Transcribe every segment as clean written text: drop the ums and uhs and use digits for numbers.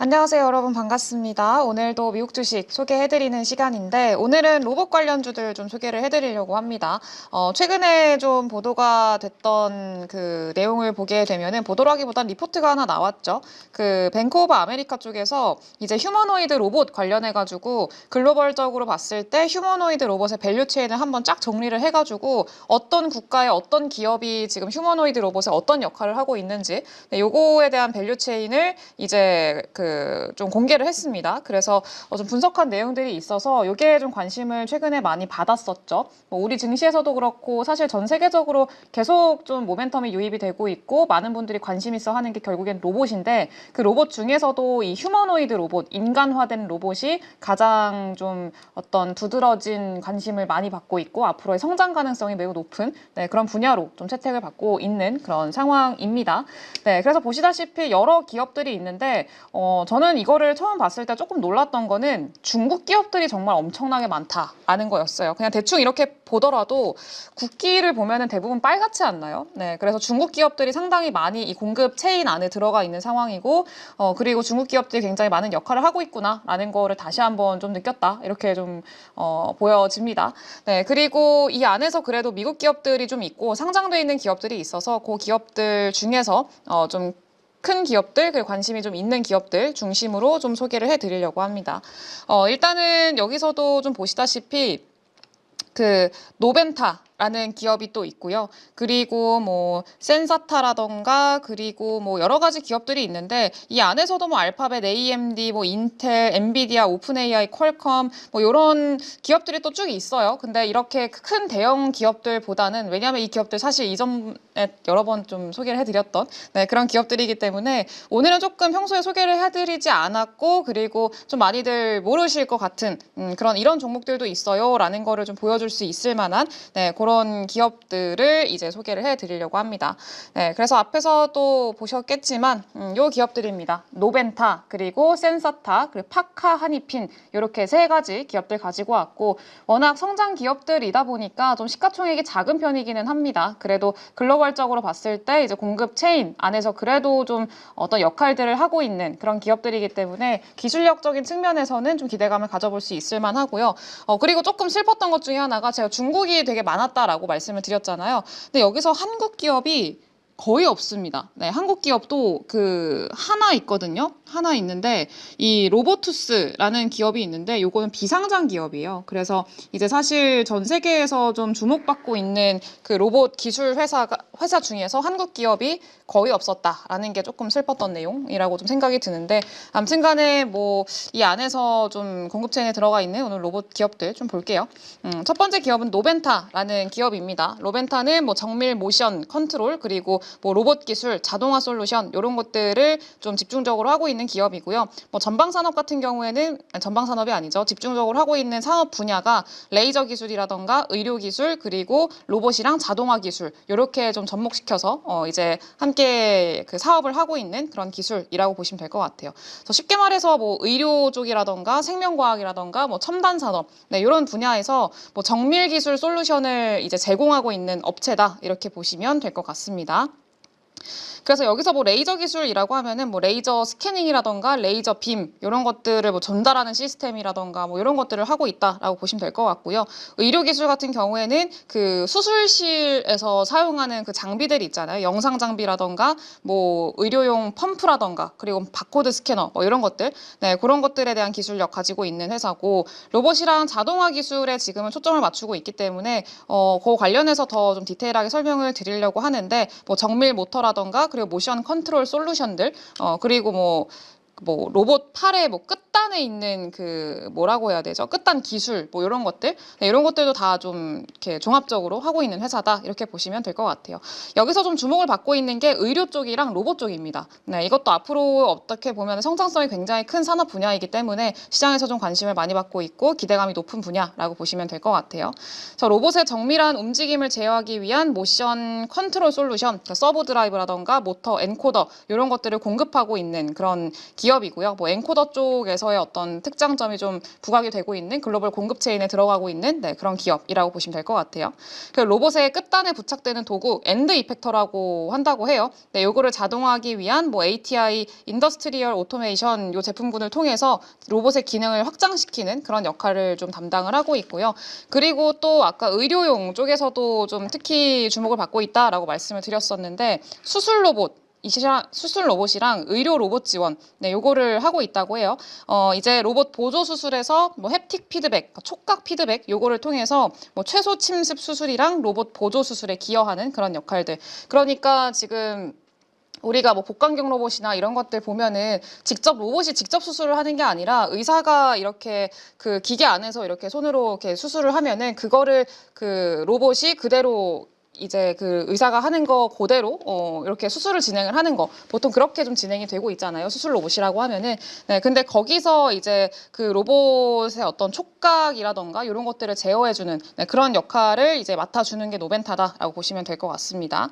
안녕하세요, 여러분. 반갑습니다. 오늘도 미국 주식 소개해드리는 시간인데, 오늘은 로봇 관련주들 좀 소개를 해드리려고 합니다. 최근에 좀 보도가 됐던 그 내용을 보게 되면은, 보도라기보단 리포트가 하나 나왔죠. 그 뱅크 오브 아메리카 쪽에서 이제 휴머노이드 로봇 관련해가지고, 글로벌적으로 봤을 때 휴머노이드 로봇의 밸류 체인을 한번 쫙 정리를 해가지고, 어떤 국가의 어떤 기업이 지금 휴머노이드 로봇에 어떤 역할을 하고 있는지, 요거에 대한 밸류 체인을 이제 좀 공개를 했습니다. 그래서 좀 분석한 내용들이 있어서 이게 좀 관심을 최근에 많이 받았었죠. 뭐 우리 증시에서도 그렇고 사실 전 세계적으로 계속 좀 모멘텀이 유입이 되고 있고 많은 분들이 관심 있어 하는 게 결국엔 로봇인데 그 로봇 중에서도 이 휴머노이드 로봇, 인간화된 로봇이 가장 좀 어떤 두드러진 관심을 많이 받고 있고 앞으로의 성장 가능성이 매우 높은 그런 분야로 좀 채택을 받고 있는 그런 상황입니다. 네, 그래서 보시다시피 여러 기업들이 있는데 저는 이거를 처음 봤을 때 조금 놀랐던 거는 중국 기업들이 정말 엄청나게 많다라는 거였어요. 그냥 대충 이렇게 보더라도 국기를 보면은 대부분 빨갛지 않나요? 네, 그래서 중국 기업들이 상당히 많이 이 공급 체인 안에 들어가 있는 상황이고, 그리고 중국 기업들이 굉장히 많은 역할을 하고 있구나라는 거를 다시 한번 좀 느꼈다. 이렇게 좀 보여집니다. 네, 그리고 이 안에서 그래도 미국 기업들이 좀 있고 상장돼 있는 기업들이 있어서 그 기업들 중에서 좀 큰 기업들, 그리고 관심이 좀 있는 기업들 중심으로 좀 소개를 해드리려고 합니다. 일단은 여기서도 좀 보시다시피 그 노벤타라는 기업이 또 있고요. 그리고 뭐 센사타라던가 그리고 뭐 여러 가지 기업들이 있는데 이 안에서도 뭐 알파벳, AMD, 뭐 인텔, 엔비디아, 오픈 AI, 퀄컴 뭐 이런 기업들이 또 쭉 있어요. 근데 이렇게 큰 대형 기업들보다는 왜냐하면 이 기업들 사실 이전에 여러 번 좀 소개를 해드렸던 그런 기업들이기 때문에 오늘은 조금 평소에 소개를 해드리지 않았고 그리고 좀 많이들 모르실 것 같은 이런 종목들도 있어요라는 거를 좀 보여줄 수 있을 만한 그런 기업들을 이제 소개를 해드리려고 합니다. 네, 그래서 앞에서 또 보셨겠지만 요 기업들입니다. 노벤타 그리고 센사타 그리고 파카 하니핀 이렇게 세 가지 기업들 가지고 왔고 워낙 성장 기업들이다 보니까 좀 시가총액이 작은 편이기는 합니다. 그래도 글로벌적으로 봤을 때 이제 공급 체인 안에서 그래도 좀 어떤 역할들을 하고 있는 그런 기업들이기 때문에 기술력적인 측면에서는 좀 기대감을 가져볼 수 있을 만하고요. 그리고 조금 슬펐던 것 중에 하나가 제가 중국이 되게 많았다라고 말씀을 드렸잖아요. 근데 여기서 한국 기업이 거의 없습니다. 네, 한국 기업도 하나 있거든요. 하나 있는데 이 로보투스라는 기업이 있는데 요거는 비상장 기업이에요. 그래서 이제 사실 전 세계에서 좀 주목받고 있는 그 로봇 기술 회사 중에서 한국 기업이 거의 없었다라는 게 조금 슬펐던 내용이라고 좀 생각이 드는데 아무튼간에 뭐 이 안에서 좀 공급체에 들어가 있는 오늘 로봇 기업들 좀 볼게요. 첫 번째 기업은 노벤타라는 기업입니다. 노벤타는 뭐 정밀 모션 컨트롤 그리고 뭐 로봇 기술, 자동화 솔루션 이런 것들을 좀 집중적으로 하고 있는 기업이고요. 뭐 전방 산업 같은 경우에는 전방 산업이 아니죠. 집중적으로 하고 있는 산업 분야가 레이저 기술이라던가 의료 기술 그리고 로봇이랑 자동화 기술 이렇게 좀 접목시켜서 이제 함께 그 사업을 하고 있는 그런 기술이라고 보시면 될 것 같아요. 그래서 쉽게 말해서 뭐 의료 쪽이라던가 생명과학이라던가 뭐 첨단 산업 이런 분야에서 뭐 정밀 기술 솔루션을 이제 제공하고 있는 업체다 이렇게 보시면 될 것 같습니다. 그래서 여기서 뭐 레이저 기술이라고 하면은 뭐 레이저 스캐닝이라던가 레이저 빔 이런 것들을 뭐 전달하는 시스템이라던가 뭐 이런 것들을 하고 있다라고 보시면 될 것 같고요. 의료 기술 같은 경우에는 그 수술실에서 사용하는 그 장비들이 있잖아요. 영상 장비라던가 뭐 의료용 펌프라던가 그리고 바코드 스캐너 뭐 이런 것들 그런 것들에 대한 기술력 가지고 있는 회사고 로봇이랑 자동화 기술에 지금은 초점을 맞추고 있기 때문에 그 관련해서 더 좀 디테일하게 설명을 드리려고 하는데 뭐 정밀 모터라던가 그리고 모션 컨트롤 솔루션들 그리고 뭐 로봇 팔의 뭐 끝단에 있는 그 뭐라고 해야 되죠? 끝단 기술 뭐 이런 것들 이런 것들도 다 좀 이렇게 종합적으로 하고 있는 회사다 이렇게 보시면 될 것 같아요. 여기서 좀 주목을 받고 있는 게 의료 쪽이랑 로봇 쪽입니다. 네, 이것도 앞으로 어떻게 보면 성장성이 굉장히 큰 산업 분야이기 때문에 시장에서 좀 관심을 많이 받고 있고 기대감이 높은 분야라고 보시면 될 것 같아요. 자, 로봇의 정밀한 움직임을 제어하기 위한 모션 컨트롤 솔루션, 서버 드라이브라던가 모터 엔코더 이런 것들을 공급하고 있는 그런 기업 기업이고요. 뭐 엔코더 쪽에서의 어떤 특장점이 좀 부각이 되고 있는 글로벌 공급 체인에 들어가고 있는 그런 기업이라고 보시면 될 것 같아요. 그 로봇의 끝단에 부착되는 도구 엔드 이펙터라고 한다고 해요. 요거를 자동화하기 위한 뭐 ATI 인더스트리얼 오토메이션 요 제품군을 통해서 로봇의 기능을 확장시키는 그런 역할을 좀 담당을 하고 있고요. 그리고 또 아까 의료용 쪽에서도 좀 특히 주목을 받고 있다라고 말씀을 드렸었는데 수술 로봇이랑 의료 로봇 지원, 요거를 하고 있다고 해요. 이제 로봇 보조 수술에서 뭐 햅틱 피드백, 촉각 피드백, 요거를 통해서 뭐 최소 침습 수술이랑 로봇 보조 수술에 기여하는 그런 역할들. 그러니까 지금 우리가 뭐 복강경 로봇이나 이런 것들 보면은 로봇이 직접 수술을 하는 게 아니라 의사가 이렇게 그 기계 안에서 이렇게 손으로 이렇게 수술을 하면은 그거를 그 로봇이 그대로 이제 그 의사가 하는 거 그대로 이렇게 수술을 진행을 하는 거 보통 그렇게 좀 진행이 되고 있잖아요. 수술 로봇이라고 하면은 근데 거기서 이제 그 로봇의 어떤 촉각이라던가 이런 것들을 제어해주는 그런 역할을 이제 맡아주는 게 노벤타다라고 보시면 될 것 같습니다.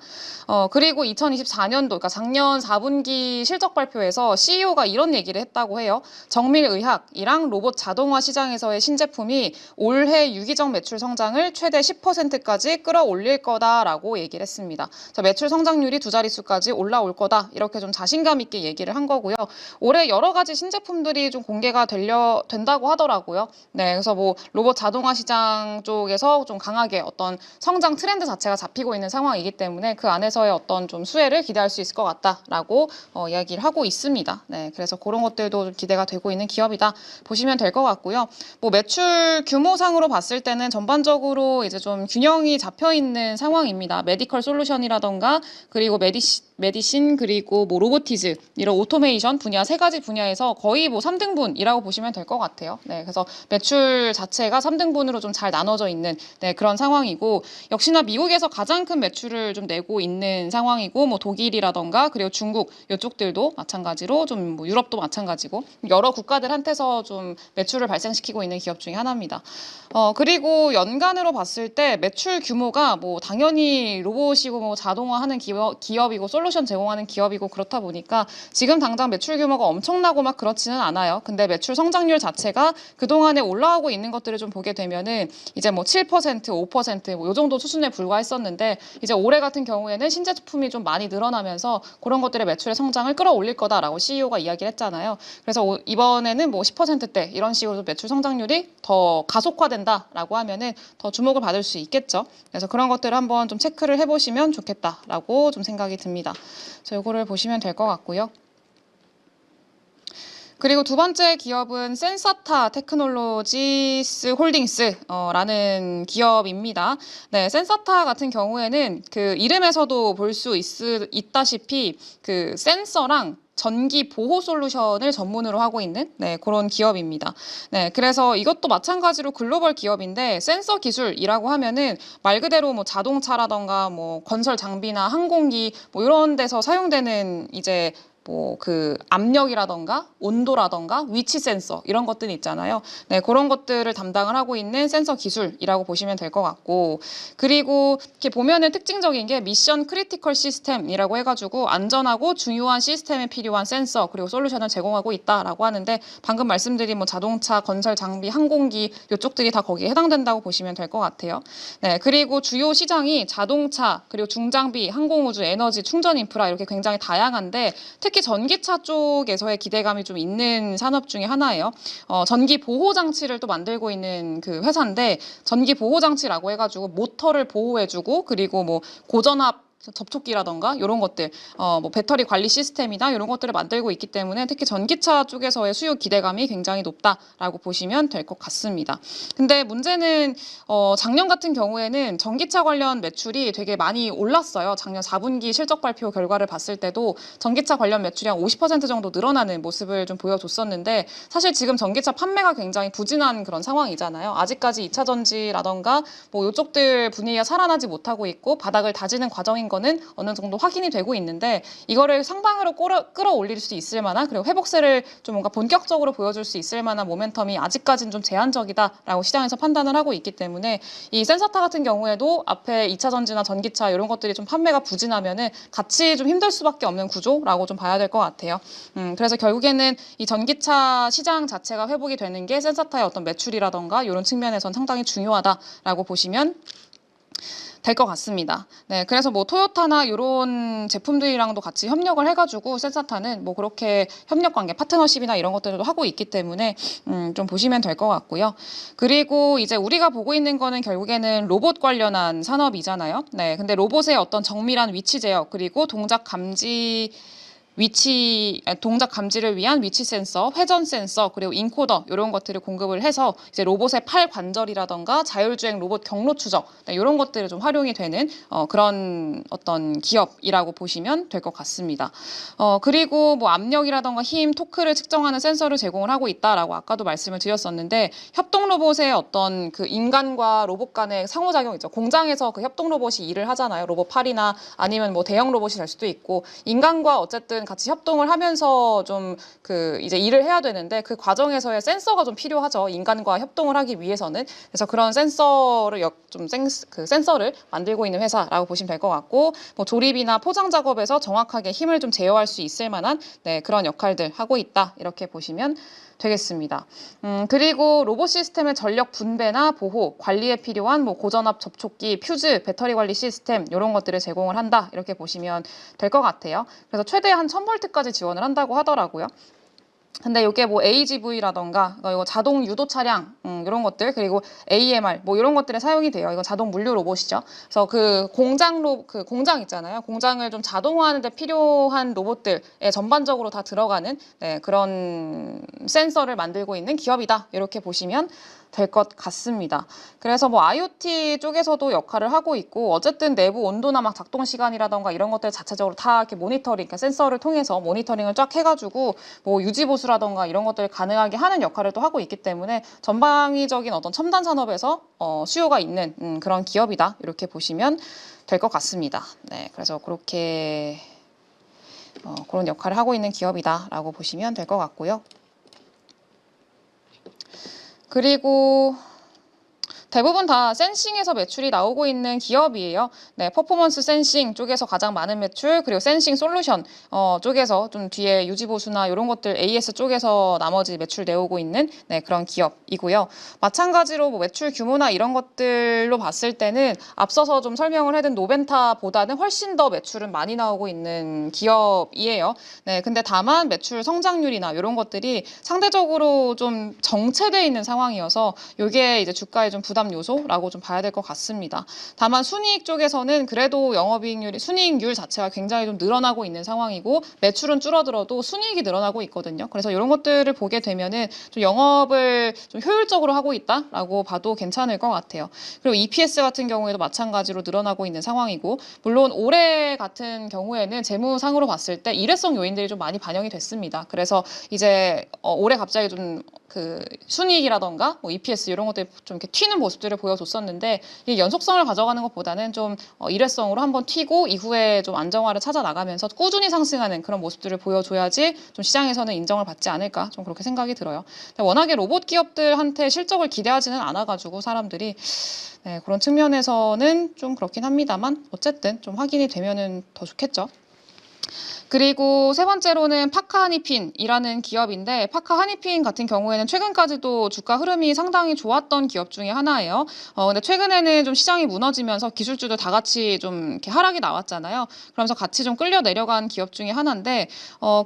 그리고 2024년도 그러니까 작년 4분기 실적 발표에서 CEO가 이런 얘기를 했다고 해요. 정밀의학이랑 로봇 자동화 시장에서의 신제품이 올해 유기적 매출 성장을 최대 10%까지 끌어올릴 거다. 라고 얘기를 했습니다. 매출 성장률이 2자릿수까지 올라올 거다. 이렇게 좀 자신감 있게 얘기를 한 거고요. 올해 여러 가지 신제품들이 좀 공개가 된다고 하더라고요. 그래서 뭐 로봇 자동화 시장 쪽에서 좀 강하게 어떤 성장 트렌드 자체가 잡히고 있는 상황이기 때문에 그 안에서의 어떤 좀 수혜를 기대할 수 있을 것 같다라고 이야기를 하고 있습니다. 그래서 그런 것들도 좀 기대가 되고 있는 기업이다 보시면 될 것 같고요. 뭐 매출 규모상으로 봤을 때는 전반적으로 이제 좀 균형이 잡혀 있는 상황입니다. 메디컬 솔루션이라던가 그리고 메디신 그리고 뭐 로보티즈 이런 오토메이션 분야 세 가지 분야에서 거의 뭐 3등분이라고 보시면 될 것 같아요. 그래서 매출 자체가 3등분으로 좀 잘 나눠져 있는 그런 상황이고 역시나 미국에서 가장 큰 매출을 좀 내고 있는 상황이고 뭐 독일이라던가 그리고 중국 이쪽들도 마찬가지로 좀 뭐 유럽도 마찬가지고 여러 국가들한테서 좀 매출을 발생시키고 있는 기업 중에 하나입니다. 그리고 연간으로 봤을 때 매출 규모가 뭐 당연히 로봇이고 뭐 자동화하는 기업이고 솔루션 제공하는 기업이고 그렇다 보니까 지금 당장 매출 규모가 엄청나고 막 그렇지는 않아요. 근데 매출 성장률 자체가 그동안에 올라오고 있는 것들을 좀 보게 되면은 이제 뭐 7%, 5%뭐 요 정도 수준에 불과했었는데 이제 올해 같은 경우에는 신제품이 좀 많이 늘어나면서 그런 것들의 매출의 성장을 끌어올릴 거다라고 CEO가 이야기를 했잖아요. 그래서 이번에는 뭐 10%대 이런 식으로 매출 성장률이 더 가속화된다라고 하면은 더 주목을 받을 수 있겠죠. 그래서 그런 것들을 한번 좀 체크를 해보시면 좋겠다라고 좀 생각이 듭니다. 그래서 이거를 보시면 될 것 같고요. 그리고 두 번째 기업은 센사타 테크놀로지스 홀딩스라는 기업입니다. 센사타 같은 경우에는 그 이름에서도 볼 수 있다시피 그 센서랑 전기 보호 솔루션을 전문으로 하고 있는 그런 기업입니다. 그래서 이것도 마찬가지로 글로벌 기업인데 센서 기술이라고 하면은 말 그대로 뭐 자동차라던가 뭐 건설 장비나 항공기 뭐 이런 데서 사용되는 이제 뭐 그 압력이라던가 온도라던가 위치 센서 이런 것들이 있잖아요. 그런 것들을 담당을 하고 있는 센서 기술이라고 보시면 될 것 같고 그리고 이렇게 보면은 특징적인 게 미션 크리티컬 시스템이라고 해가지고 안전하고 중요한 시스템에 필요한 센서 그리고 솔루션을 제공하고 있다라고 하는데 방금 말씀드린 뭐 자동차, 건설 장비, 항공기 이쪽들이 다 거기에 해당된다고 보시면 될 것 같아요. 그리고 주요 시장이 자동차 그리고 중장비, 항공우주, 에너지, 충전 인프라 이렇게 굉장히 다양한데 특히 전기차 쪽에서의 기대감이 좀 있는 산업 중에 하나예요. 전기 보호 장치를 또 만들고 있는 그 회사인데 전기 보호 장치라고 해가지고 모터를 보호해주고 그리고 뭐 고전압 접촉기라던가 이런 것들, 뭐 배터리 관리 시스템이나 이런 것들을 만들고 있기 때문에 특히 전기차 쪽에서의 수요 기대감이 굉장히 높다라고 보시면 될 것 같습니다. 근데 문제는 작년 같은 경우에는 전기차 관련 매출이 되게 많이 올랐어요. 작년 4분기 실적 발표 결과를 봤을 때도 전기차 관련 매출이 한 50% 정도 늘어나는 모습을 좀 보여줬었는데 사실 지금 전기차 판매가 굉장히 부진한 그런 상황이잖아요. 아직까지 2차 전지라던가 뭐 이쪽들 분위기가 살아나지 못하고 있고 바닥을 다지는 과정인 거는 어느 정도 확인이 되고 있는데 이거를 상방으로 끌어올릴 수 있을 만한 그리고 회복세를 좀 뭔가 본격적으로 보여줄 수 있을 만한 모멘텀이 아직까지는 좀 제한적이다라고 시장에서 판단을 하고 있기 때문에 이 센서타 같은 경우에도 앞에 2차 전지나 전기차 이런 것들이 좀 판매가 부진하면은 같이 좀 힘들 수밖에 없는 구조라고 좀 봐야 될 것 같아요. 그래서 결국에는 이 전기차 시장 자체가 회복이 되는 게 센서타의 어떤 매출이라던가 이런 측면에선 상당히 중요하다라고 보시면 될 것 같습니다. 네, 그래서 뭐 토요타나 이런 제품들이랑도 같이 협력을 해가지고 센서타는 뭐 그렇게 협력 관계, 파트너십이나 이런 것들도 하고 있기 때문에 좀 보시면 될 것 같고요. 그리고 이제 우리가 보고 있는 거는 결국에는 로봇 관련한 산업이잖아요. 네, 근데 로봇의 어떤 정밀한 위치 제어 그리고 동작 감지를 위한 위치 센서, 회전 센서, 그리고 인코더 이런 것들을 공급을 해서 이제 로봇의 팔 관절이라던가 자율주행 로봇 경로 추적 이런 것들을 좀 활용이 되는 그런 어떤 기업이라고 보시면 될 것 같습니다. 그리고 뭐 압력이라던가 힘, 토크를 측정하는 센서를 제공을 하고 있다라고 아까도 말씀을 드렸었는데 협동 로봇의 어떤 그 인간과 로봇 간의 상호작용 있죠. 공장에서 그 협동 로봇이 일을 하잖아요. 로봇 팔이나 아니면 뭐 대형 로봇이 될 수도 있고 인간과 어쨌든 같이 협동을 하면서 좀 그 이제 일을 해야 되는데 그 과정에서의 센서가 좀 필요하죠. 인간과 협동을 하기 위해서는. 그래서 그런 센서를 센서를 만들고 있는 회사라고 보시면 될 것 같고 뭐 조립이나 포장 작업에서 정확하게 힘을 좀 제어할 수 있을 만한 네, 그런 역할들 하고 있다. 이렇게 보시면 되겠습니다. 그리고 로봇 시스템의 전력 분배나 보호, 관리에 필요한 뭐 고전압 접촉기, 퓨즈, 배터리 관리 시스템 이런 것들을 제공을 한다. 이렇게 보시면 될 것 같아요. 그래서 최대 한 1000V까지 지원을 한다고 하더라고요. 근데 이게 뭐 AGV라던가 이거 자동 유도 차량 이런 것들 그리고 AMR 뭐 이런 것들에 사용이 돼요. 이거 자동 물류 로봇이죠. 그래서 그 공장 있잖아요. 공장을 좀 자동화하는 데 필요한 로봇들에 전반적으로 다 들어가는 네, 그런 센서를 만들고 있는 기업이다. 이렇게 보시면 될 것 같습니다. 그래서 뭐 IoT 쪽에서도 역할을 하고 있고 어쨌든 내부 온도나 막 작동 시간이라던가 이런 것들 자체적으로 다 이렇게 모니터링, 그러니까 센서를 통해서 모니터링을 쫙 해가지고 뭐 유지 보수라던가 이런 것들을 가능하게 하는 역할을 또 하고 있기 때문에 전방위적인 어떤 첨단 산업에서 수요가 있는 그런 기업이다. 이렇게 보시면 될 것 같습니다. 네, 그래서 그렇게 그런 역할을 하고 있는 기업이다라고 보시면 될 것 같고요. 그리고 대부분 다 센싱에서 매출이 나오고 있는 기업이에요. 네, 퍼포먼스 센싱 쪽에서 가장 많은 매출, 그리고 센싱 솔루션 쪽에서 좀 뒤에 유지보수나 이런 것들 AS 쪽에서 나머지 매출 내오고 있는 네, 그런 기업이고요. 마찬가지로 뭐 매출 규모나 이런 것들로 봤을 때는 앞서서 좀 설명을 해둔 노벤타보다는 훨씬 더 매출은 많이 나오고 있는 기업이에요. 네, 근데 다만 매출 성장률이나 이런 것들이 상대적으로 좀 정체되어 있는 상황이어서 이게 이제 주가에 좀 부담 요소라고 좀 봐야 될 것 같습니다. 다만 순이익 쪽에서는 그래도 순이익률 자체가 굉장히 좀 늘어나고 있는 상황이고 매출은 줄어들어도 순이익이 늘어나고 있거든요. 그래서 이런 것들을 보게 되면은 좀 영업을 좀 효율적으로 하고 있다라고 봐도 괜찮을 것 같아요. 그리고 EPS 같은 경우에도 마찬가지로 늘어나고 있는 상황이고 물론 올해 같은 경우에는 재무상으로 봤을 때 일회성 요인들이 좀 많이 반영이 됐습니다. 그래서 이제 올해 갑자기 좀 그 순이익이라던가 뭐 EPS 이런 것들이 좀 이렇게 튀는 모습들을 보여줬었는데 이 연속성을 가져가는 것보다는 좀 일회성으로 한번 튀고 이후에 좀 안정화를 찾아 나가면서 꾸준히 상승하는 그런 모습들을 보여줘야지 좀 시장에서는 인정을 받지 않을까 좀 그렇게 생각이 들어요. 워낙에 로봇 기업들한테 실적을 기대하지는 않아가지고 사람들이 네, 그런 측면에서는 좀 그렇긴 합니다만 어쨌든 좀 확인이 되면은 더 좋겠죠. 그리고 세 번째로는 파카하니핀이라는 기업인데 파카하니핀 같은 경우에는 최근까지도 주가 흐름이 상당히 좋았던 기업 중에 하나예요. 근데 최근에는 좀 시장이 무너지면서 기술주들 다 같이 좀 이렇게 하락이 나왔잖아요. 그러면서 같이 좀 끌려 내려간 기업 중에 하나인데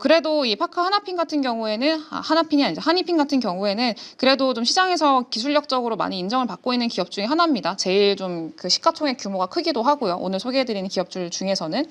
그래도 이 파카하나핀 같은 경우에는 하나핀이 아니죠. 하니핀 같은 경우에는 그래도 좀 시장에서 기술력적으로 많이 인정을 받고 있는 기업 중에 하나입니다. 제일 좀 그 시가총액 규모가 크기도 하고요. 오늘 소개해드리는 기업들 중에서는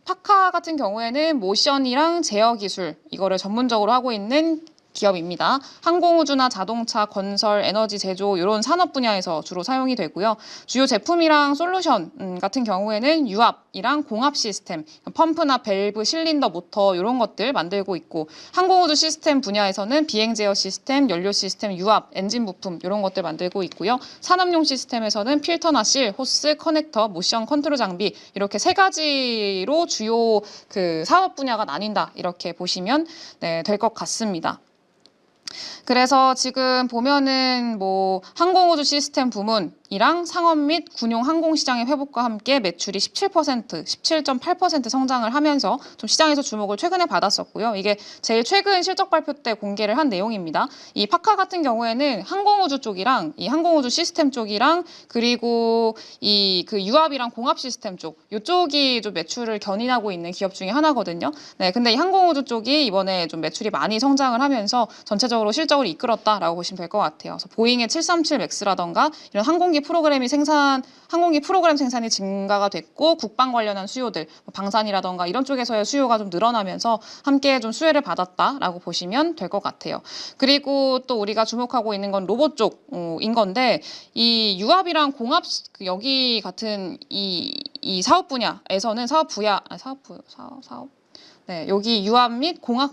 파카 같은 경우에는 모션이랑 제어 기술 이거를 전문적으로 하고 있는 기업입니다. 항공우주나 자동차, 건설, 에너지 제조 이런 산업 분야에서 주로 사용이 되고요. 주요 제품이랑 솔루션 같은 경우에는 유압이랑 공합 시스템, 펌프나 밸브, 실린더, 모터 이런 것들 만들고 있고 항공우주 시스템 분야에서는 비행 제어 시스템, 연료 시스템, 유압, 엔진 부품 이런 것들 만들고 있고요. 산업용 시스템에서는 필터나 실, 호스, 커넥터, 모션 컨트롤 장비 이렇게 세 가지로 주요 그 사업 분야가 나뉜다 이렇게 보시면 네, 될 것 같습니다. 그래서 지금 보면은 뭐 항공우주 시스템 부문이랑 상업 및 군용 항공시장의 회복과 함께 매출이 17%, 17.8% 성장을 하면서 좀 시장에서 주목을 최근에 받았었고요. 이게 제일 최근 실적 발표 때 공개를 한 내용입니다. 이 파카 같은 경우에는 항공우주 쪽이랑 이 항공우주 시스템 쪽이랑 그리고 이 그 유압이랑 공합 시스템 쪽 이쪽이 좀 매출을 견인하고 있는 기업 중에 하나거든요. 네, 근데 이 항공우주 쪽이 이번에 좀 매출이 많이 성장을 하면서 전체적으로 실적을 이끌었다라고 보시면 될 것 같아요. 그래서 보잉의 737 맥스라던가 이런 항공기 프로그램 생산이 증가가 됐고 국방 관련한 수요들, 방산이라던가 이런 쪽에서의 수요가 좀 늘어나면서 함께 좀 수혜를 받았다라고 보시면 될 것 같아요. 그리고 또 우리가 주목하고 있는 건 로봇 쪽인 건데 이 유압이랑 공합 여기 같은 이 사업 분야에서는 네, 여기 유압 및 공합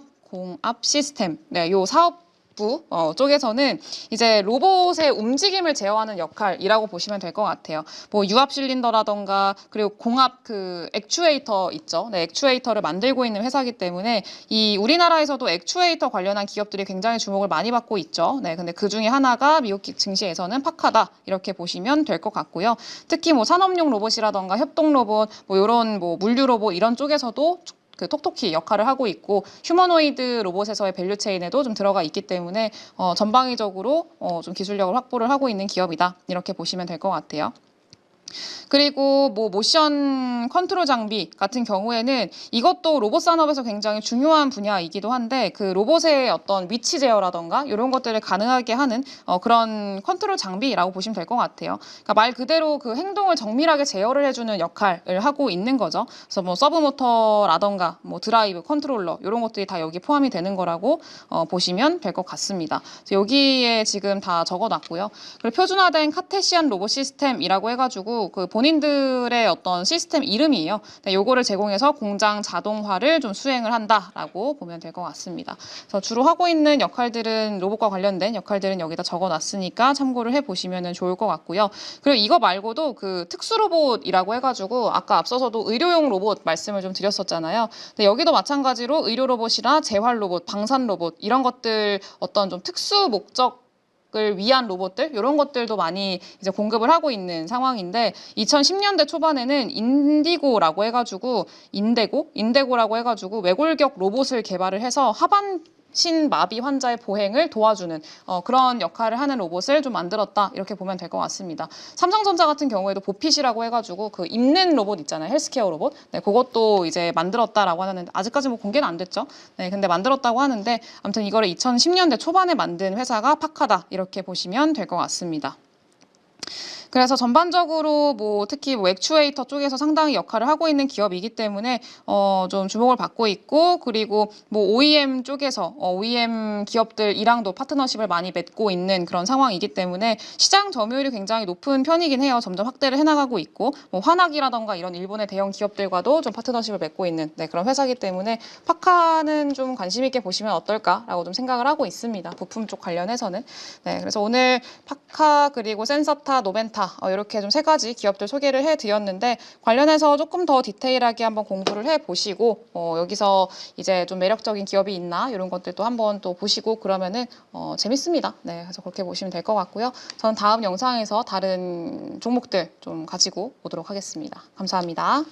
시스템, 네, 요 사업부 쪽에서는 이제 로봇의 움직임을 제어하는 역할이라고 보시면 될 것 같아요. 뭐 유압 실린더라던가 그리고 공합 그 액추에이터 있죠. 네, 액추에이터를 만들고 있는 회사이기 때문에 이 우리나라에서도 액추에이터 관련한 기업들이 굉장히 주목을 많이 받고 있죠. 네, 근데 그 중에 하나가 미국 증시에서는 파카다 이렇게 보시면 될 것 같고요. 특히 뭐 산업용 로봇이라던가 협동 로봇, 뭐 이런 뭐 물류 로봇 이런 쪽에서도 그 톡톡히 역할을 하고 있고 휴머노이드 로봇에서의 밸류체인에도 좀 들어가 있기 때문에 전방위적으로 좀 기술력을 확보를 하고 있는 기업이다 이렇게 보시면 될 것 같아요. 그리고 뭐 모션 컨트롤 장비 같은 경우에는 이것도 로봇 산업에서 굉장히 중요한 분야이기도 한데 그 로봇의 어떤 위치 제어라던가 이런 것들을 가능하게 하는 그런 컨트롤 장비라고 보시면 될 것 같아요. 그러니까 말 그대로 그 행동을 정밀하게 제어를 해주는 역할을 하고 있는 거죠. 그래서 뭐 서브모터라던가 뭐 드라이브, 컨트롤러 이런 것들이 다 여기 포함이 되는 거라고 보시면 될 것 같습니다. 여기에 지금 다 적어놨고요. 그리고 표준화된 카테시안 로봇 시스템이라고 해가지고 그 본인들의 어떤 시스템 이름이에요. 네, 요거를 제공해서 공장 자동화를 좀 수행을 한다라고 보면 될 것 같습니다. 그래서 주로 하고 있는 역할들은 로봇과 관련된 역할들은 여기다 적어놨으니까 참고를 해보시면 좋을 것 같고요. 그리고 이거 말고도 그 특수 로봇이라고 해가지고 아까 앞서서도 의료용 로봇 말씀을 좀 드렸었잖아요. 근데 여기도 마찬가지로 의료 로봇이나 재활 로봇, 방산 로봇 이런 것들 어떤 좀 특수 목적 을 위한 로봇들 이런 것들도 많이 이제 공급을 하고 있는 상황인데 2010년대 초반에는 인데고라고 해가지고 외골격 로봇을 개발을 해서 하반신 마비 환자의 보행을 도와주는 그런 역할을 하는 로봇을 좀 만들었다 이렇게 보면 될 것 같습니다. 삼성전자 같은 경우에도 보핏이라고 해가지고 그 입는 로봇 있잖아요, 헬스케어 로봇. 네, 그것도 이제 만들었다라고 하는데 아직까지 뭐 공개는 안 됐죠. 네, 근데 만들었다고 하는데 아무튼 이거를 2010년대 초반에 만든 회사가 파카다 이렇게 보시면 될 것 같습니다. 그래서 전반적으로 뭐 특히 뭐 액추에이터 쪽에서 상당히 역할을 하고 있는 기업이기 때문에 좀 주목을 받고 있고 그리고 뭐 OEM 쪽에서 OEM 기업들이랑도 파트너십을 많이 맺고 있는 그런 상황이기 때문에 시장 점유율이 굉장히 높은 편이긴 해요. 점점 확대를 해나가고 있고 뭐 화학이라던가 이런 일본의 대형 기업들과도 좀 파트너십을 맺고 있는 그런 회사이기 때문에 파카는 좀 관심 있게 보시면 어떨까라고 좀 생각을 하고 있습니다. 부품 쪽 관련해서는. 네, 그래서 오늘 파카 그리고 센서타, 노벤타 이렇게 좀 세 가지 기업들 소개를 해드렸는데 관련해서 조금 더 디테일하게 한번 공부를 해보시고 여기서 이제 좀 매력적인 기업이 있나 이런 것들도 한번 또 보시고 그러면은 재밌습니다. 네, 그래서 그렇게 보시면 될 것 같고요. 저는 다음 영상에서 다른 종목들 좀 가지고 오도록 하겠습니다. 감사합니다.